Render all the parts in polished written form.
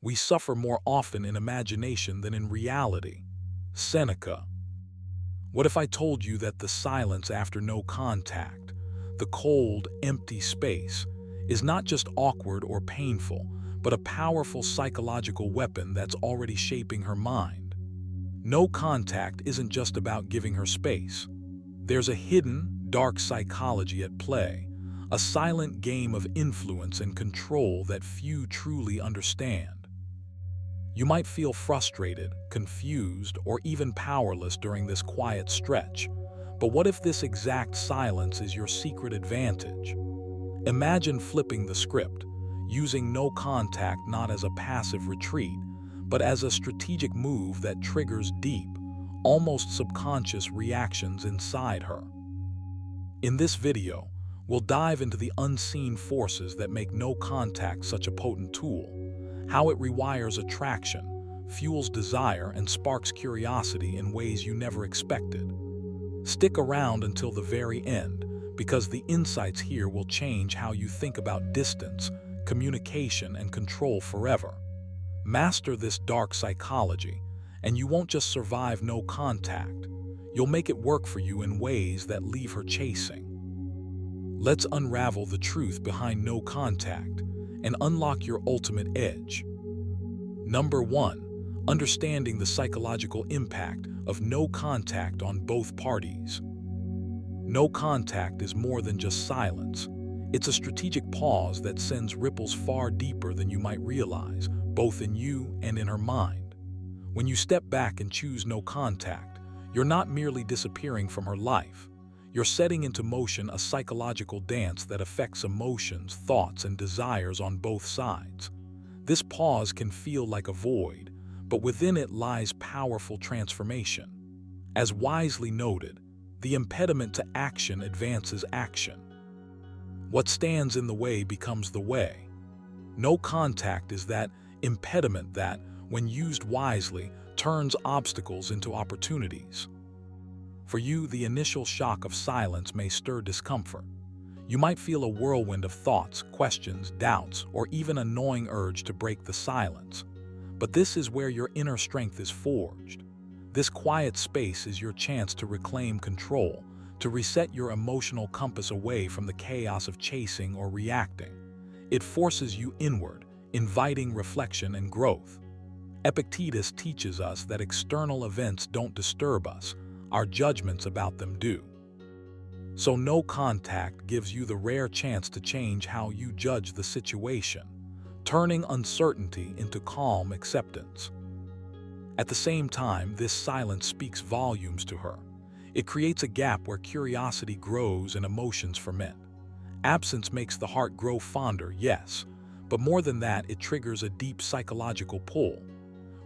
We suffer more often in imagination than in reality. Seneca. What if I told you that the silence after no contact, the cold, empty space, is not just awkward or painful, but a powerful psychological weapon that's already shaping her mind? No contact isn't just about giving her space. There's a hidden, dark psychology at play, a silent game of influence and control that few truly understand. You might feel frustrated, confused, or even powerless during this quiet stretch. But what if this exact silence is your secret advantage? Imagine flipping the script, using no contact not as a passive retreat, but as a strategic move that triggers deep, almost subconscious reactions inside her. In this video, we'll dive into the unseen forces that make no contact such a potent tool, how it rewires attraction, fuels desire, and sparks curiosity in ways you never expected. Stick around until the very end, because the insights here will change how you think about distance, communication, and control forever. Master this dark psychology, and you won't just survive no contact. You'll make it work for you in ways that leave her chasing. Let's unravel the truth behind no contact and unlock your ultimate edge. Number 1. Understanding the psychological impact of no contact on both parties. No contact is more than just silence. It's a strategic pause that sends ripples far deeper than you might realize, both in you and in her mind. When you step back and choose no contact, you're not merely disappearing from her life. You're setting into motion a psychological dance that affects emotions, thoughts, and desires on both sides. This pause can feel like a void, but within it lies powerful transformation. As wisely noted, the impediment to action advances action. What stands in the way becomes the way. No contact is that impediment that, when used wisely, turns obstacles into opportunities. For you, the initial shock of silence may stir discomfort. You might feel a whirlwind of thoughts, questions, doubts, or even a gnawing urge to break the silence. But this is where your inner strength is forged. This quiet space is your chance to reclaim control, to reset your emotional compass away from the chaos of chasing or reacting. It forces you inward, inviting reflection and growth. Epictetus teaches us that external events don't disturb us, our judgments about them do. So no contact gives you the rare chance to change how you judge the situation, turning uncertainty into calm acceptance. At the same time, this silence speaks volumes to her. It creates a gap where curiosity grows and emotions ferment. Absence makes the heart grow fonder, yes, but more than that, it triggers a deep psychological pull.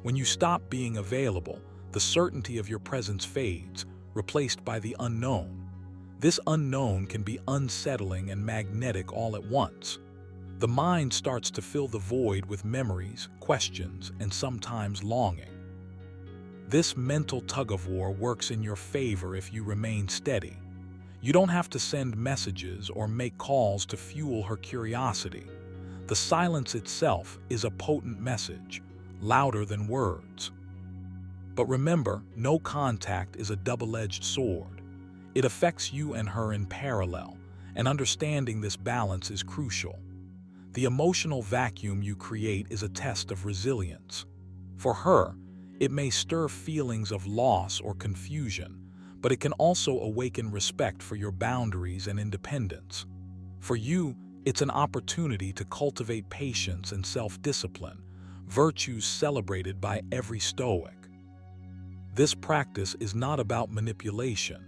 When you stop being available, the certainty of your presence fades, replaced by the unknown. This unknown can be unsettling and magnetic all at once. The mind starts to fill the void with memories, questions, and sometimes longing. This mental tug-of-war works in your favor if you remain steady. You don't have to send messages or make calls to fuel her curiosity. The silence itself is a potent message, louder than words. But remember, no contact is a double-edged sword. It affects you and her in parallel, and understanding this balance is crucial. The emotional vacuum you create is a test of resilience. For her, it may stir feelings of loss or confusion, but it can also awaken respect for your boundaries and independence. For you, it's an opportunity to cultivate patience and self-discipline, virtues celebrated by every Stoic. This practice is not about manipulation.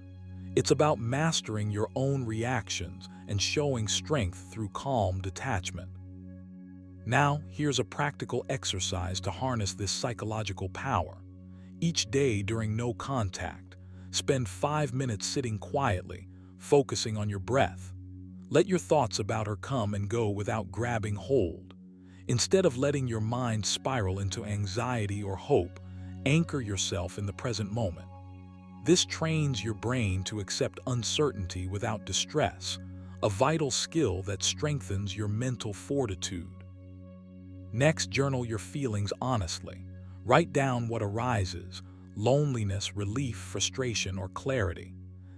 It's about mastering your own reactions and showing strength through calm detachment. Now, here's a practical exercise to harness this psychological power. Each day during no contact, spend 5 minutes sitting quietly, focusing on your breath. Let your thoughts about her come and go without grabbing hold. Instead of letting your mind spiral into anxiety or hope, anchor yourself in the present moment. This trains your brain to accept uncertainty without distress, a vital skill that strengthens your mental fortitude. Next, journal your feelings honestly. Write down what arises: loneliness, relief, frustration, or clarity.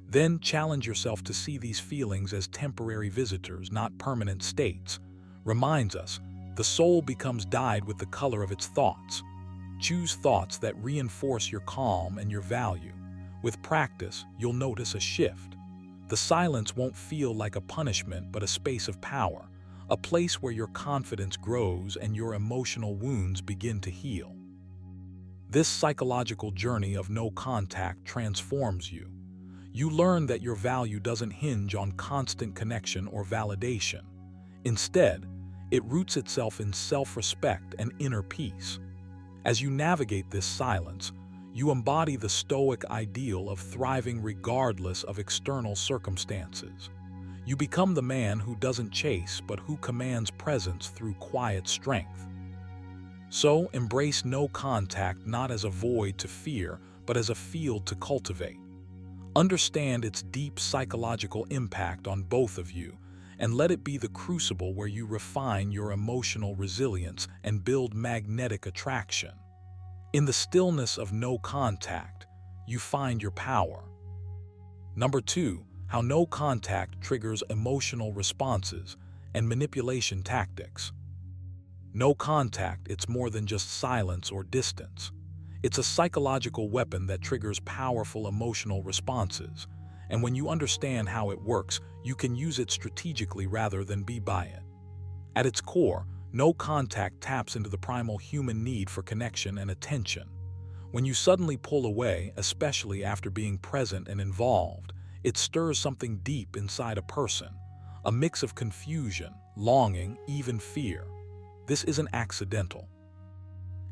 Then challenge yourself to see these feelings as temporary visitors, not permanent states. Reminds us, the soul becomes dyed with the color of its thoughts. Choose thoughts that reinforce your calm and your value. With practice, you'll notice a shift. The silence won't feel like a punishment but a space of power, a place where your confidence grows and your emotional wounds begin to heal. This psychological journey of no contact transforms you. You learn that your value doesn't hinge on constant connection or validation. Instead, it roots itself in self-respect and inner peace. As you navigate this silence, you embody the Stoic ideal of thriving regardless of external circumstances. You become the man who doesn't chase but who commands presence through quiet strength. So, embrace no contact not as a void to fear, but as a field to cultivate. Understand its deep psychological impact on both of you, and let it be the crucible where you refine your emotional resilience and build magnetic attraction. In the stillness of no contact, you find your power. Number 2, how no contact triggers emotional responses and manipulation tactics. No contact, it's more than just silence or distance. It's a psychological weapon that triggers powerful emotional responses, and when you understand how it works, you can use it strategically rather than be by it. At its core, no contact taps into the primal human need for connection and attention. When you suddenly pull away, especially after being present and involved, it stirs something deep inside a person, a mix of confusion, longing, even fear. This isn't accidental.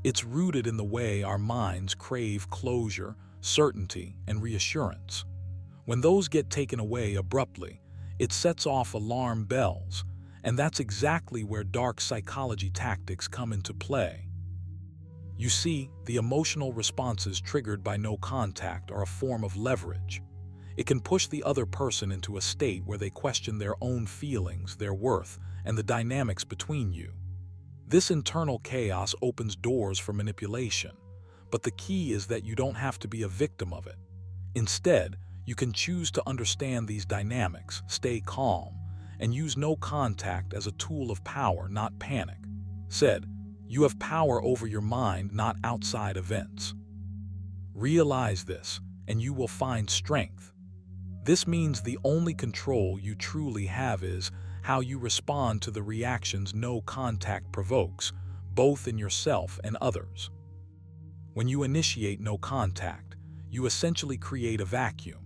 It's rooted in the way our minds crave closure, certainty, and reassurance. When those get taken away abruptly, it sets off alarm bells, and that's exactly where dark psychology tactics come into play. You see, the emotional responses triggered by no contact are a form of leverage. It can push the other person into a state where they question their own feelings, their worth, and the dynamics between you. This internal chaos opens doors for manipulation, but the key is that you don't have to be a victim of it. Instead, you can choose to understand these dynamics, stay calm, and use no contact as a tool of power, not panic. Said, you have power over your mind, not outside events. Realize this, and you will find strength. This means the only control you truly have is how you respond to the reactions no contact provokes, both in yourself and others. When you initiate no contact, you essentially create a vacuum.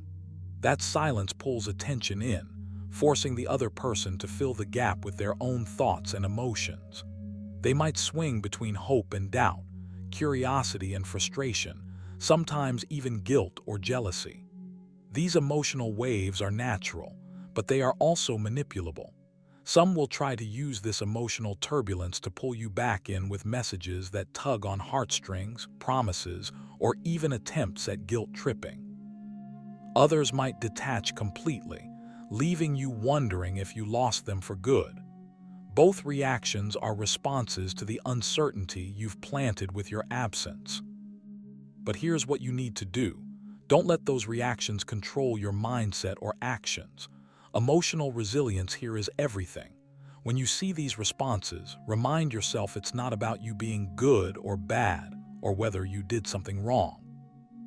That silence pulls attention in, forcing the other person to fill the gap with their own thoughts and emotions. They might swing between hope and doubt, curiosity and frustration, sometimes even guilt or jealousy. These emotional waves are natural, but they are also manipulable. Some will try to use this emotional turbulence to pull you back in with messages that tug on heartstrings, promises, or even attempts at guilt tripping. Others might detach completely, leaving you wondering if you lost them for good. Both reactions are responses to the uncertainty you've planted with your absence. But here's what you need to do. Don't let those reactions control your mindset or actions. Emotional resilience here is everything. When you see these responses, remind yourself it's not about you being good or bad, or whether you did something wrong.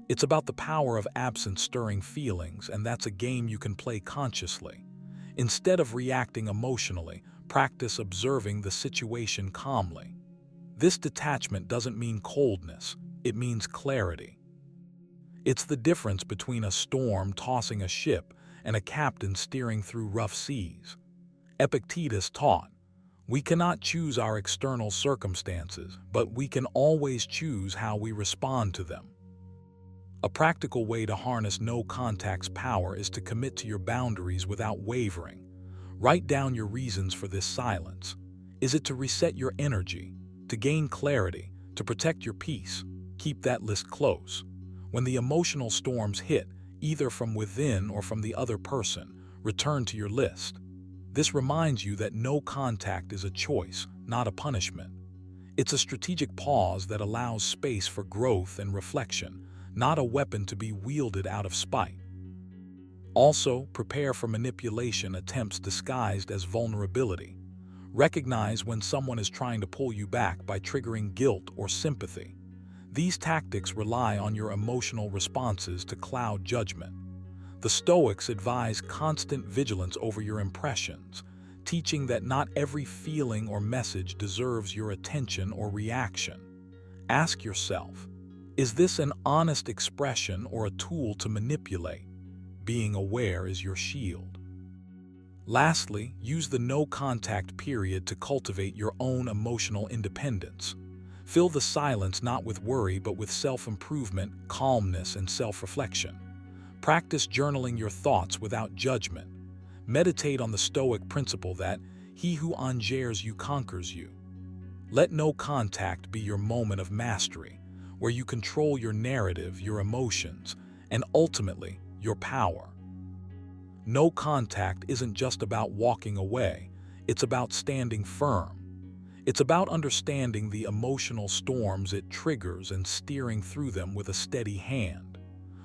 It's about the power of absence stirring feelings, and that's a game you can play consciously. Instead of reacting emotionally, practice observing the situation calmly. This detachment doesn't mean coldness, it means clarity. It's the difference between a storm tossing a ship and a captain steering through rough seas. Epictetus taught, we cannot choose our external circumstances, but we can always choose how we respond to them. A practical way to harness no contact's power is to commit to your boundaries without wavering. Write down your reasons for this silence. Is it to reset your energy, to gain clarity, to protect your peace? Keep that list close. When the emotional storms hit, either from within or from the other person, return to your list. This reminds you that no contact is a choice, not a punishment. It's a strategic pause that allows space for growth and reflection, not a weapon to be wielded out of spite. Also, prepare for manipulation attempts disguised as vulnerability. Recognize when someone is trying to pull you back by triggering guilt or sympathy. These tactics rely on your emotional responses to cloud judgment. The Stoics advise constant vigilance over your impressions, teaching that not every feeling or message deserves your attention or reaction. Ask yourself, is this an honest expression or a tool to manipulate? Being aware is your shield. Lastly, use the no-contact period to cultivate your own emotional independence. Fill the silence not with worry but with self-improvement, calmness, and self-reflection. Practice journaling your thoughts without judgment. Meditate on the Stoic principle that he who enjambs you conquers you. Let no contact be your moment of mastery, where you control your narrative, your emotions, and ultimately, your power. No contact isn't just about walking away, it's about standing firm. It's about understanding the emotional storms it triggers and steering through them with a steady hand.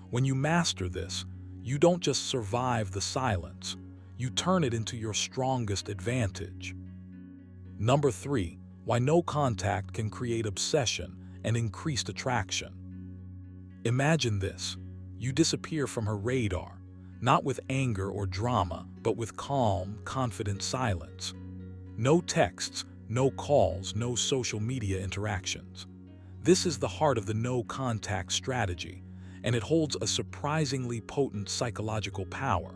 When you master this, you don't just survive the silence, you turn it into your strongest advantage. Number 3, why no contact can create obsession and increased attraction. Imagine this. You disappear from her radar, not with anger or drama, but with calm, confident silence. No texts, no calls, no social media interactions. This is the heart of the no-contact strategy, and it holds a surprisingly potent psychological power.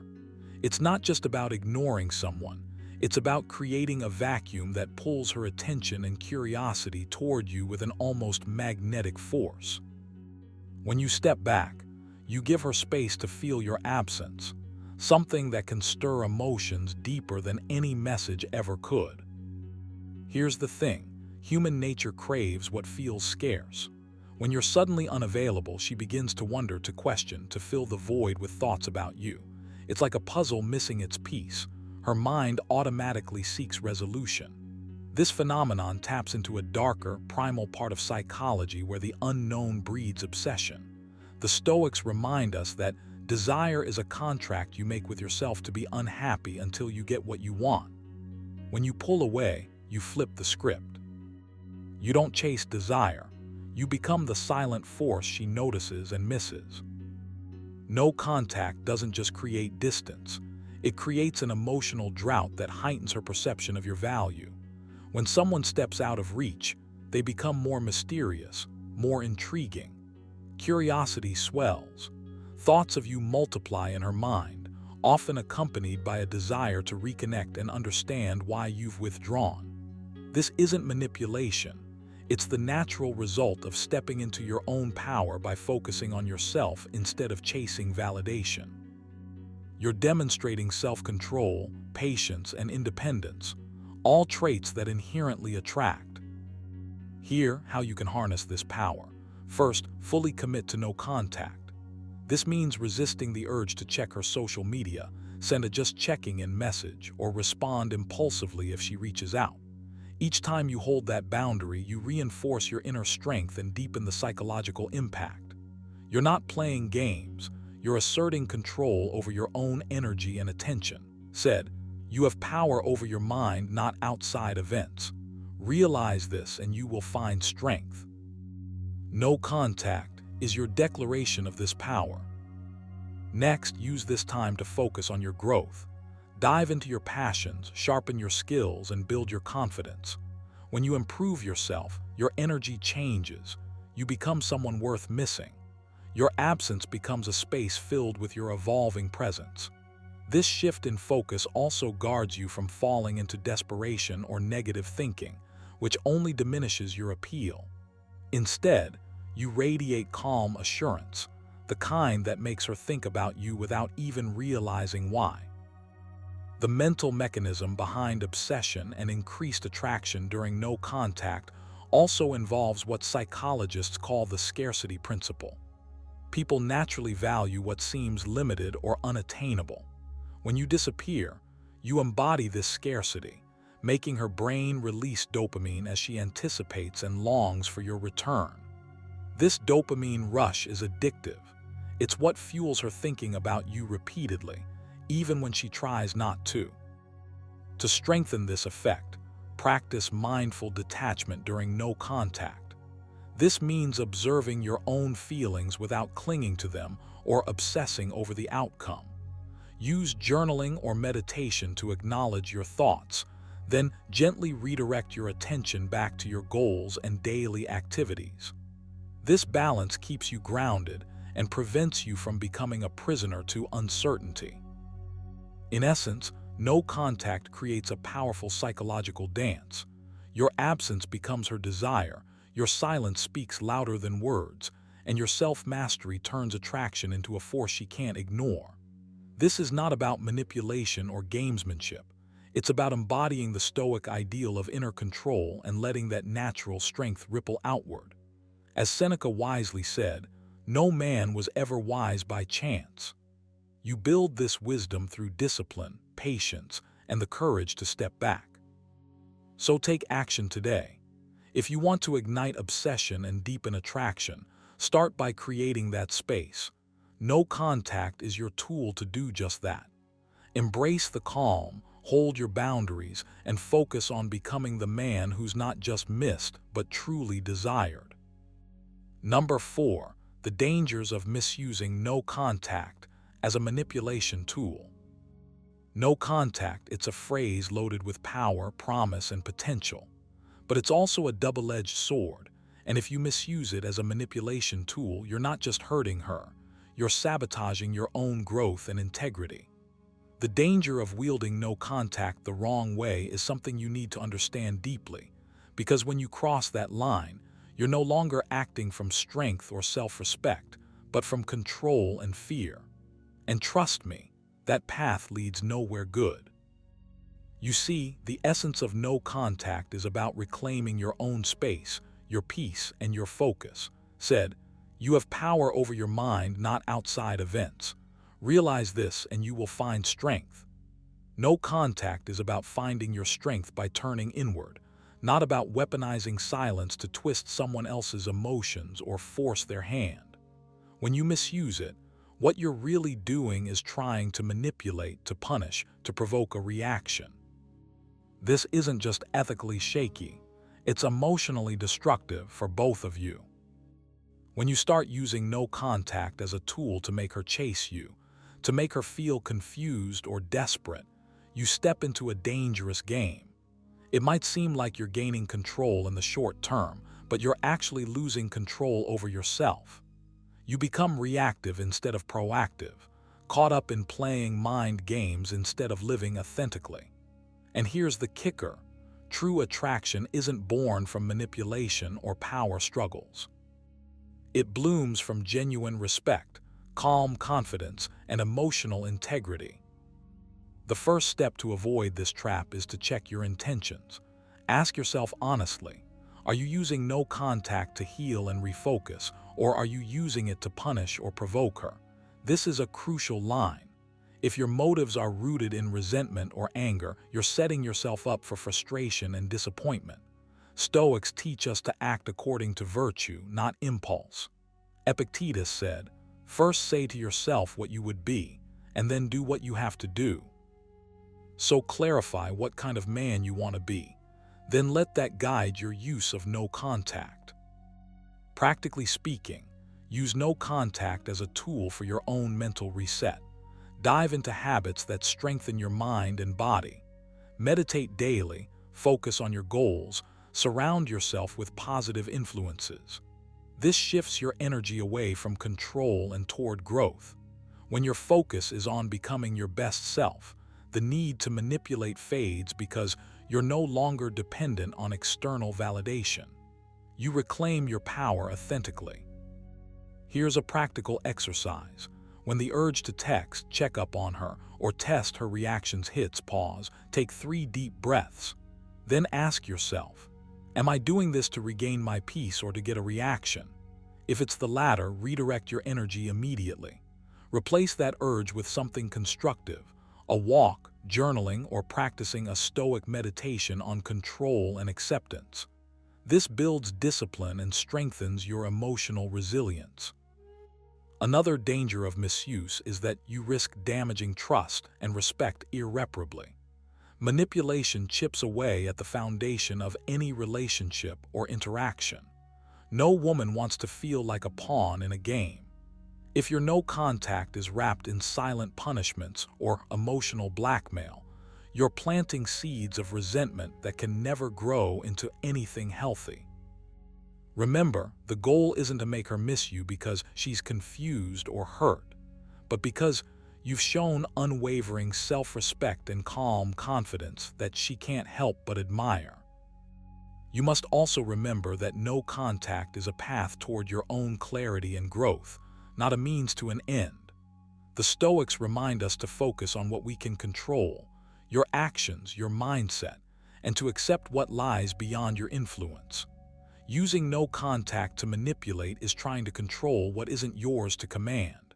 It's not just about ignoring someone, it's about creating a vacuum that pulls her attention and curiosity toward you with an almost magnetic force. When you step back, you give her space to feel your absence, something that can stir emotions deeper than any message ever could. Here's the thing, human nature craves what feels scarce. When you're suddenly unavailable, she begins to wonder, to question, to fill the void with thoughts about you. It's like a puzzle missing its piece. Her mind automatically seeks resolution. This phenomenon taps into a darker, primal part of psychology where the unknown breeds obsession. The Stoics remind us that desire is a contract you make with yourself to be unhappy until you get what you want. When you pull away, you flip the script. You don't chase desire. You become the silent force she notices and misses. No contact doesn't just create distance. It creates an emotional drought that heightens her perception of your value. When someone steps out of reach, they become more mysterious, more intriguing. Curiosity swells. Thoughts of you multiply in her mind, often accompanied by a desire to reconnect and understand why you've withdrawn. This isn't manipulation. It's the natural result of stepping into your own power by focusing on yourself instead of chasing validation. You're demonstrating self-control, patience, and independence, all traits that inherently attract. Here, how you can harness this power. First, fully commit to no contact. This means resisting the urge to check her social media, send a just checking in message, or respond impulsively if she reaches out. Each time you hold that boundary, you reinforce your inner strength and deepen the psychological impact. You're not playing games, you're asserting control over your own energy and attention. Said, you have power over your mind, not outside events. Realize this and you will find strength. No contact is your declaration of this power. Next, use this time to focus on your growth. Dive into your passions, sharpen your skills, and build your confidence. When you improve yourself, your energy changes. You become someone worth missing. Your absence becomes a space filled with your evolving presence. This shift in focus also guards you from falling into desperation or negative thinking, which only diminishes your appeal. Instead, you radiate calm assurance, the kind that makes her think about you without even realizing why. The mental mechanism behind obsession and increased attraction during no contact also involves what psychologists call the scarcity principle. People naturally value what seems limited or unattainable. When you disappear, you embody this scarcity, making her brain release dopamine as she anticipates and longs for your return. This dopamine rush is addictive. It's what fuels her thinking about you repeatedly, even when she tries not to. To strengthen this effect, practice mindful detachment during no contact. This means observing your own feelings without clinging to them or obsessing over the outcome. Use journaling or meditation to acknowledge your thoughts, then gently redirect your attention back to your goals and daily activities. This balance keeps you grounded and prevents you from becoming a prisoner to uncertainty. In essence, no contact creates a powerful psychological dance. Your absence becomes her desire, your silence speaks louder than words, and your self-mastery turns attraction into a force she can't ignore. This is not about manipulation or gamesmanship. It's about embodying the Stoic ideal of inner control and letting that natural strength ripple outward. As Seneca wisely said, "No man was ever wise by chance." You build this wisdom through discipline, patience, and the courage to step back. So take action today. If you want to ignite obsession and deepen attraction, start by creating that space. No contact is your tool to do just that. Embrace the calm, hold your boundaries, and focus on becoming the man who's not just missed, but truly desired. Number 4, the dangers of misusing no contact as a manipulation tool. No contact, it's a phrase loaded with power, promise, and potential. But it's also a double-edged sword, and if you misuse it as a manipulation tool, you're not just hurting her, you're sabotaging your own growth and integrity. The danger of wielding no contact the wrong way is something you need to understand deeply, because when you cross that line, you're no longer acting from strength or self-respect, but from control and fear. And trust me, that path leads nowhere good. You see, the essence of no contact is about reclaiming your own space, your peace, and your focus. Said, you have power over your mind, not outside events. Realize this and you will find strength. No contact is about finding your strength by turning inward, not about weaponizing silence to twist someone else's emotions or force their hand. When you misuse it, what you're really doing is trying to manipulate, to punish, to provoke a reaction. This isn't just ethically shaky, it's emotionally destructive for both of you. When you start using no contact as a tool to make her chase you, to make her feel confused or desperate, you step into a dangerous game. It might seem like you're gaining control in the short term, but you're actually losing control over yourself. You become reactive instead of proactive, caught up in playing mind games instead of living authentically. And here's the kicker: true attraction isn't born from manipulation or power struggles. It blooms from genuine respect, calm confidence, and emotional integrity. The first step to avoid this trap is to check your intentions. Ask yourself honestly, are you using no contact to heal and refocus, or are you using it to punish or provoke her? This is a crucial line. If your motives are rooted in resentment or anger, you're setting yourself up for frustration and disappointment. Stoics teach us to act according to virtue, not impulse. Epictetus said, "First say to yourself what you would be, and then do what you have to do." So clarify what kind of man you want to be. Then let that guide your use of no contact. Practically speaking, use no contact as a tool for your own mental reset. Dive into habits that strengthen your mind and body. Meditate daily, focus on your goals, surround yourself with positive influences. This shifts your energy away from control and toward growth. When your focus is on becoming your best self, the need to manipulate fades because you're no longer dependent on external validation. You reclaim your power authentically. Here's a practical exercise. When the urge to text, check up on her, or test her reactions hits, pause, take 3 deep breaths. Then ask yourself, am I doing this to regain my peace or to get a reaction? If it's the latter, redirect your energy immediately. Replace that urge with something constructive, a walk, journaling, or practicing a Stoic meditation on control and acceptance. This builds discipline and strengthens your emotional resilience. Another danger of misuse is that you risk damaging trust and respect irreparably. Manipulation chips away at the foundation of any relationship or interaction. No woman wants to feel like a pawn in a game. If your no contact is wrapped in silent punishments or emotional blackmail, you're planting seeds of resentment that can never grow into anything healthy. Remember, the goal isn't to make her miss you because she's confused or hurt, but because you've shown unwavering self-respect and calm confidence that she can't help but admire. You must also remember that no contact is a path toward your own clarity and growth, not a means to an end. The Stoics remind us to focus on what we can control, your actions, your mindset, and to accept what lies beyond your influence. Using no contact to manipulate is trying to control what isn't yours to command.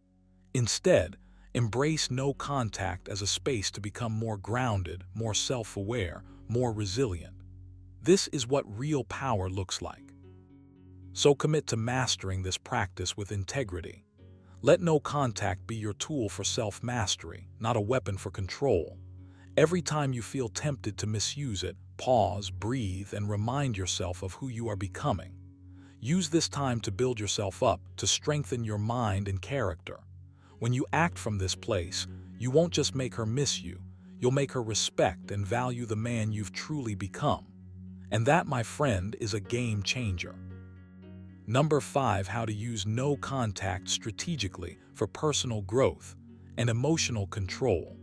Instead, embrace no contact as a space to become more grounded, more self-aware, more resilient. This is what real power looks like. So commit to mastering this practice with integrity. Let no contact be your tool for self-mastery, not a weapon for control. Every time you feel tempted to misuse it, pause, breathe, and remind yourself of who you are becoming. Use this time to build yourself up, to strengthen your mind and character. When you act from this place, you won't just make her miss you, you'll make her respect and value the man you've truly become. And that, my friend, is a game changer. Number 5. How to use no contact strategically for personal growth and emotional control.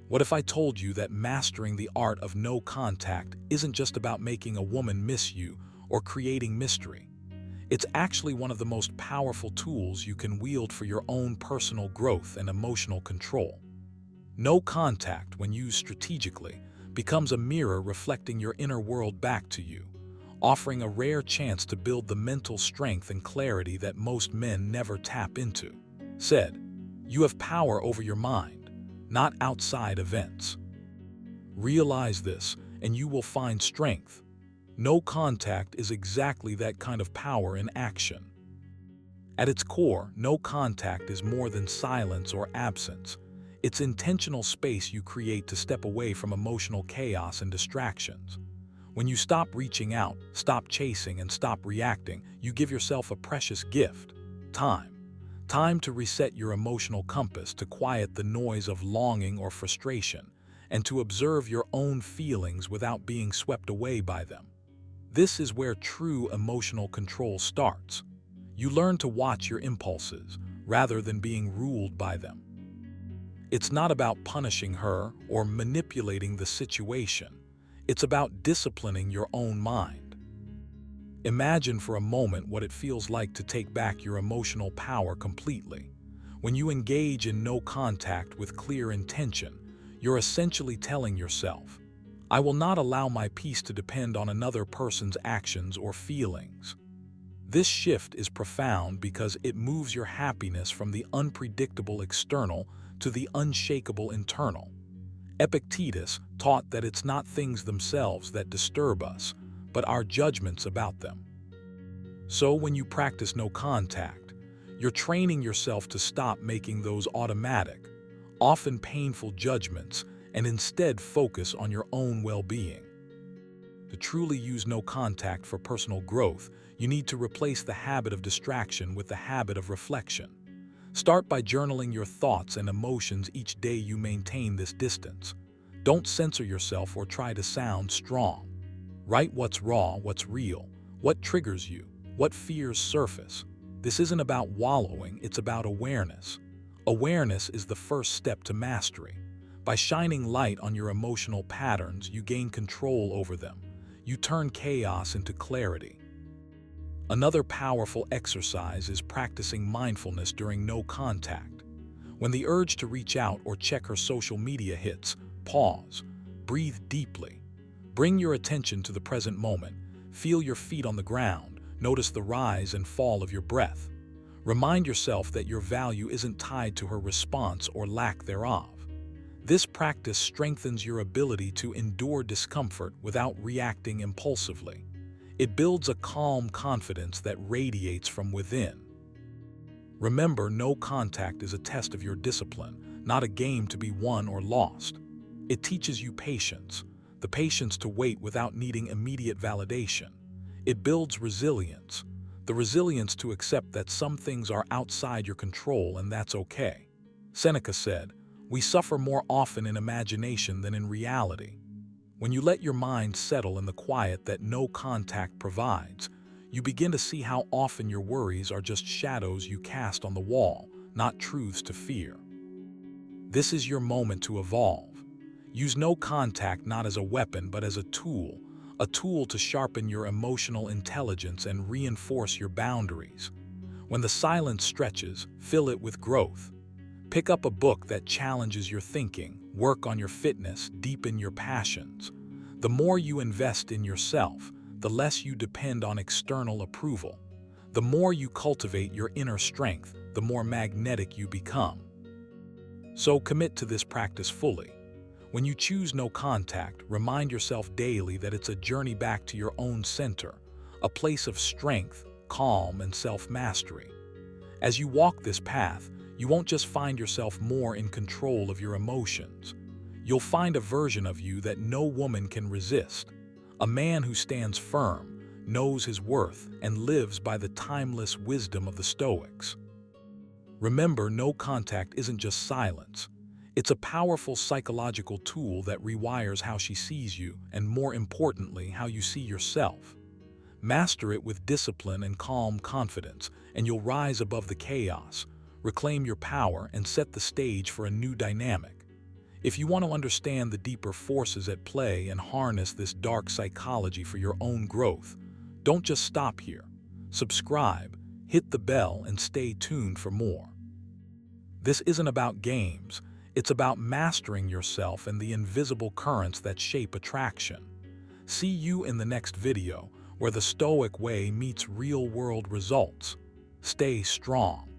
What if I told you that mastering the art of no contact isn't just about making a woman miss you or creating mystery? It's actually one of the most powerful tools you can wield for your own personal growth and emotional control. No contact, when used strategically, becomes a mirror reflecting your inner world back to you, offering a rare chance to build the mental strength and clarity that most men never tap into. Said, you have power over your mind, not outside events. Realize this, and you will find strength. No contact is exactly that kind of power in action. At its core, no contact is more than silence or absence. It's intentional space you create to step away from emotional chaos and distractions. When you stop reaching out, stop chasing, and stop reacting, you give yourself a precious gift: time. Time to reset your emotional compass, to quiet the noise of longing or frustration, and to observe your own feelings without being swept away by them. This is where true emotional control starts. You learn to watch your impulses, rather than being ruled by them. It's not about punishing her or manipulating the situation. It's about disciplining your own mind. Imagine for a moment what it feels like to take back your emotional power completely. When you engage in no contact with clear intention, you're essentially telling yourself, I will not allow my peace to depend on another person's actions or feelings. This shift is profound because it moves your happiness from the unpredictable external to the unshakable internal. Epictetus taught that it's not things themselves that disturb us, but our judgments about them. So when you practice no contact, you're training yourself to stop making those automatic, often painful judgments and instead focus on your own well-being. To truly use no contact for personal growth, you need to replace the habit of distraction with the habit of reflection. Start by journaling your thoughts and emotions each day you maintain this distance. Don't censor yourself or try to sound strong. Write what's raw, what's real, what triggers you, what fears surface. This isn't about wallowing, it's about awareness. Awareness is the first step to mastery. By shining light on your emotional patterns, you gain control over them. You turn chaos into clarity. Another powerful exercise is practicing mindfulness during no contact. When the urge to reach out or check her social media hits, pause, breathe deeply. Bring your attention to the present moment. Feel your feet on the ground. Notice the rise and fall of your breath. Remind yourself that your value isn't tied to her response or lack thereof. This practice strengthens your ability to endure discomfort without reacting impulsively. It builds a calm confidence that radiates from within. Remember, no contact is a test of your discipline, not a game to be won or lost. It teaches you patience, the patience to wait without needing immediate validation. It builds resilience, the resilience to accept that some things are outside your control and that's okay. Seneca said, "We suffer more often in imagination than in reality." When you let your mind settle in the quiet that no contact provides, you begin to see how often your worries are just shadows you cast on the wall, not truths to fear. This is your moment to evolve. Use no contact not as a weapon but as a tool to sharpen your emotional intelligence and reinforce your boundaries. When the silence stretches, fill it with growth. Pick up a book that challenges your thinking, work on your fitness, deepen your passions. The more you invest in yourself, the less you depend on external approval. The more you cultivate your inner strength, the more magnetic you become. So commit to this practice fully. When you choose no contact, remind yourself daily that it's a journey back to your own center, a place of strength, calm, and self-mastery. As you walk this path, you won't just find yourself more in control of your emotions. You'll find a version of you that no woman can resist. A man who stands firm, knows his worth, and lives by the timeless wisdom of the Stoics. Remember, no contact isn't just silence. It's a powerful psychological tool that rewires how she sees you and, more importantly, how you see yourself. Master it with discipline and calm confidence, and you'll rise above the chaos, reclaim your power, and set the stage for a new dynamic. If you want to understand the deeper forces at play and harness this dark psychology for your own growth, don't just stop here. Subscribe, hit the bell, and stay tuned for more. This isn't about games, it's about mastering yourself and the invisible currents that shape attraction. See you in the next video, where the Stoic way meets real-world results. Stay strong.